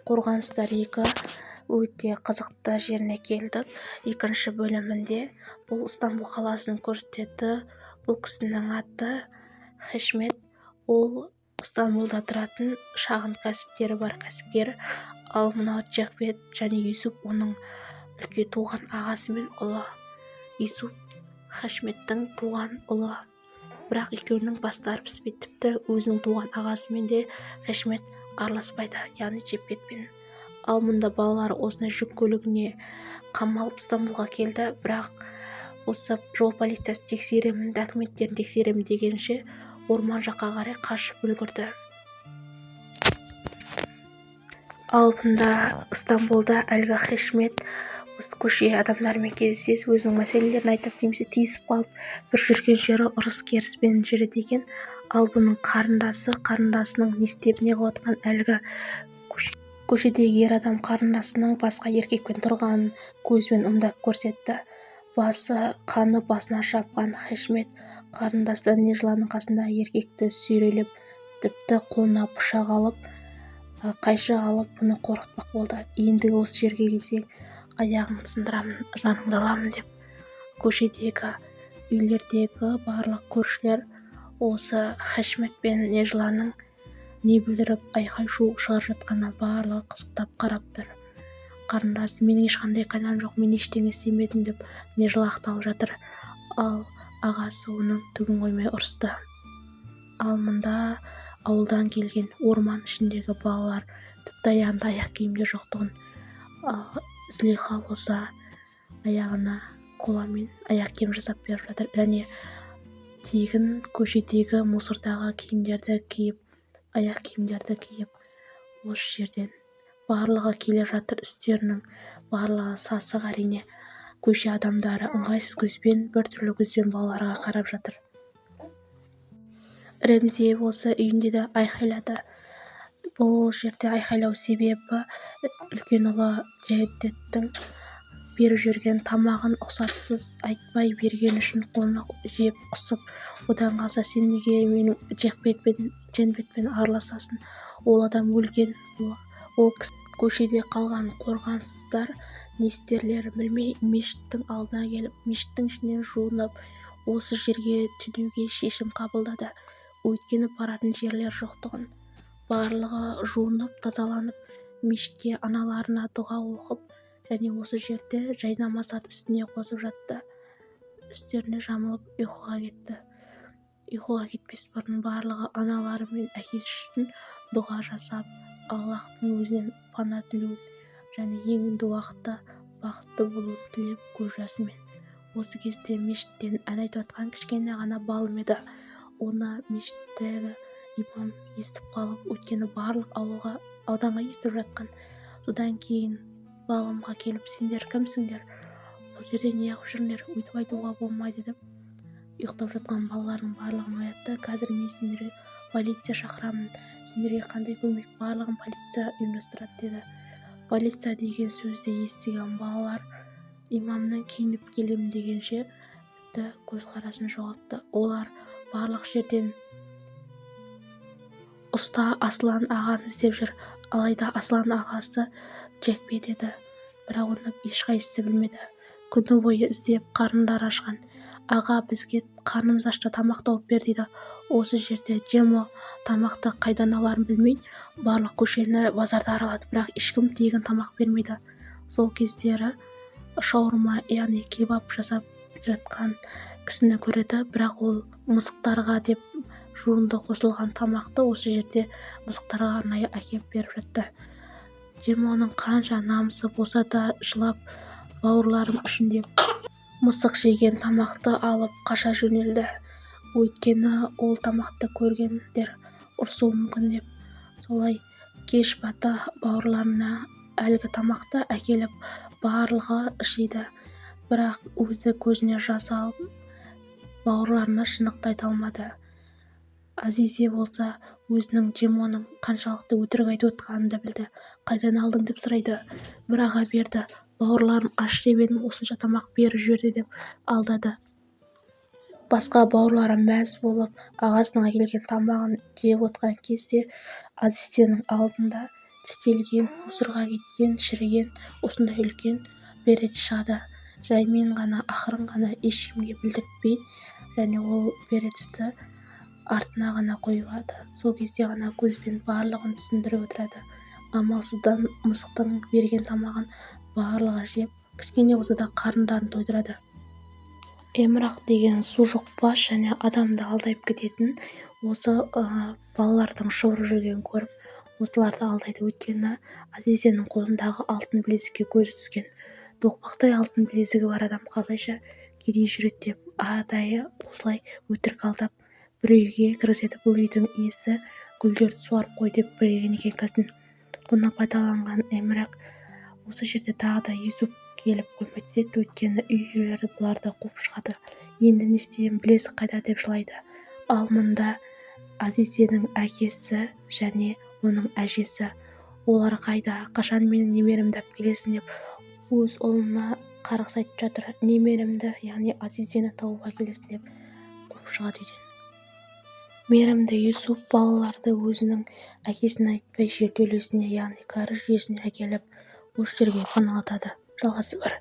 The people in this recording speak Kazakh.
қорғаныстар 2 өте қызықты жеріне келдік. Екінші бөлімінде бұл Стамбул қаласын көрсетеді. Бұл кісінің аты Хешмет. Ол Стамбулда тұратын шағын кәсіптері бар кәсіпкер. Ал мынау Джекбет және Юсуп оның үлке туған ағасы мен ұлы. Юсуп Хешметтің туған ұлы. Бірақ екеуінің бастары піспейді. Тіпті өзінің туған ағасымен де Хешмет араласпайды, яғни Джекбетпен. Ал мұнда балалар осындай жүк көлігіне қамалып Стамбулға келді. Бірақ осы жол полициясы тексеремін, документтерін тексеремін дегенше орман жаққа қарай қашып үлгірді. Ал мұнда Стамбулда әлгі Хешмет осы көше адамдармен кездесіп өзінің мәселелерін айтып, немесе тиісіп қалып, бір жүрген жері ұрыс-керіспен жері деген. Ал бұның қарындасының не істеп не қылып әлгі көшедегі ер адам қарындасының басқа еркекпен тұрғанын көзбен ымдап көрсетті. Басы қаны басына шапқан Хешмет қарындасы Нежланың қасында еркекті сүйрелеп, тіпті қолына пышақ алып, қайшы алып, бұны қорқытпақ болды. Ендігі осы жерге келсең, аяғыңды сындырамын, жаныңды аламын деп. Көшедегі үйлердегі барлық көршілер осы Хешмет пен Нежланың не білдіріп айқай-шу шығарып жатқанына барлығы қызықтап қарап тұр. Қарындасы, менің ешқандай кінәм жоқ, мен ештеңе істемедім деп Нежла ақталып жатыр. Ал ағасы оның түгін қоймай ұрысты. Ал мұнда ауылдан келген орман ішіндегі балалар тіпті аяғында аяқ киімде жоқтығын, Злиха болса аяғына коламен аяқ киім жасап беріп жатыр. Және тегін көшедегі мусордағы киімдерді киіп, аяқ киімдерді киіп, осы жерден барлығы келе жатыр. Үстерінің барлығы сасық, әрине. Көше адамдары ыңғайсыз көзбен, біртүрлі көзбен балаларға қарап жатыр. Рәмзия болса үйінде де айқайлады. Бұл жерде айқайлау себебі үлкен ұлы Джекбеттің беріп жүрген тамағын ұқсатсыз айтпай берген үшін қолына жеп құсып, одан қалса сен неге менің Джекбетпен араласасың? Ол адам өлген. Ол көшеде қалған қорғансыздар не істерлерін білмей мешіттің алдына келіп, мешіттің ішінен жуынып, осы жерге түнеуге шешім қабылдады. Өйткені баратын жерлер жоқтығын. Барлығы жуынып, тазаланып, мешітке аналарына дұға оқып, және осы жерде жайнамазды үстіне қосып жатты. Үстеріне жамылып ұйқыға кетті. Ұйқыға кетпес бұрын барлығы аналары мен әкесі үшін дұға жасап, Аллахтың өзінен пана тілеуін және еңінді уақытта бақытты болуын тілеп көз жасымен. Осы кезде мешіттен ән айтып жатқан кішкене ғана балым еді. Оны мешіттегі имам естіп қалып, өйткені барлық ауданға естіп жатқан. Содан кейін балымға келіп, сендер кімсіңдер? Бұл жерде не қылып жүріңдер? Өйтіп айтуға болмайды деп, ұйықтап жатқан балалардың барлығын оятты. Қазір мен сендерге полиция шақырамын. Сендерге қандай көмек? Барлығын полиция ұйымдастырады деді. Полиция деген сөзді естіген балалар имамның киініп келемін дегенше көзқарасын жоғалтты. Олар барлық жерден ұста Аслан ағаны іздеп жүр. Алайда Аслан ағасы Джекбет еді. Бірақ оны ешқайсысы білмеді. Күні бойы іздеп қарындары ашқан. Аға, бізге қарнымыз ашты, тамақ тауып бер дейді. Осы жерде Джемо тамақты қайдан аларын білмей, барлық көшені базарды аралады, бірақ ешкім тегін тамақ бермейді. Сол кездері шаурма, яғни кебаб жасап жатқан кісіні көреді, бірақ ол мысықтарға деп жуынды қосылған тамақты осы жерде мысықтарға арнайы әкеп беріп жатты. Джемоның қанша намысы болса да жылап, бауырларым үшін деп мысық жеген тамақты алып қаша жөнелді. Өйткені ол тамақты көргендер ұрсуы мүмкін деп. Солай кеш бата бауырларына әлгі тамақты әкеліп барлығы жейді. Бірақ өзі көзіне жас алып, бауырларына шындықты айта алмады. Азизе болса өзінің Джемоның қаншалықты өтірік айтып отқанын да білді. Қайдан алдың деп сұрайды. Бір аға берді. Бауырларым аш деп едім, осынша тамақ беріп жіберді деп алдады. Басқа бауырлары мәз болып, ағасының әкелген тамағын жеп отқан кезде Азизенің алдында тістелген, мусорға кеткен, шіріген осындай үлкен берет шығады. Жаймен ғана, ақырын ғана, ешкімге білдіртпей, және ол беретті артына ғана қойып алады. Сол кезде ғана көзбен барлығын түсіндіріп отырады. Амалсыздан мысықтың берген тамағын барлығы жеп, кішкене болса да қарындарын тойдырады. Эмрах деген су жұқпас және адамды алдап кететін осы балалардың шұбырып жүргенін көріп, осыларды алдайды. Өйткені Азизенің қолындағы алтын білезікке көзі түскен. Тоқпақтай алтын білезігі бар адам қалайша кедей жүреді деп адайы осылай өтірік алдап бір үйге кіргізеді. Бұл үйдің иесі гүлдерді суарып қой деп берген екен кілтін. Бұны пайдаланған Эмрах осы жерде тағы да Юсуп келіп көмектеседі. Өйткені үй иелері бұларды қуып шығады. Енді не істеймін, білесік қайда деп жылайды. Ал мұнда Азизенің әкесі және оның әжесі, олар қайда, қашан менің немеремді алып келесің деп өз ұлына қарғыс айтып жатыр. Немеремді, яғни Азизені тауып әкелесің деп қуып шығады үйден. Мейірімді Юсуп балаларды өзінің әкесіне айтпай жертөлесіне, яғни кәріз жүйесіне әкеліп осы жерге паналатады. Жалғасы бар.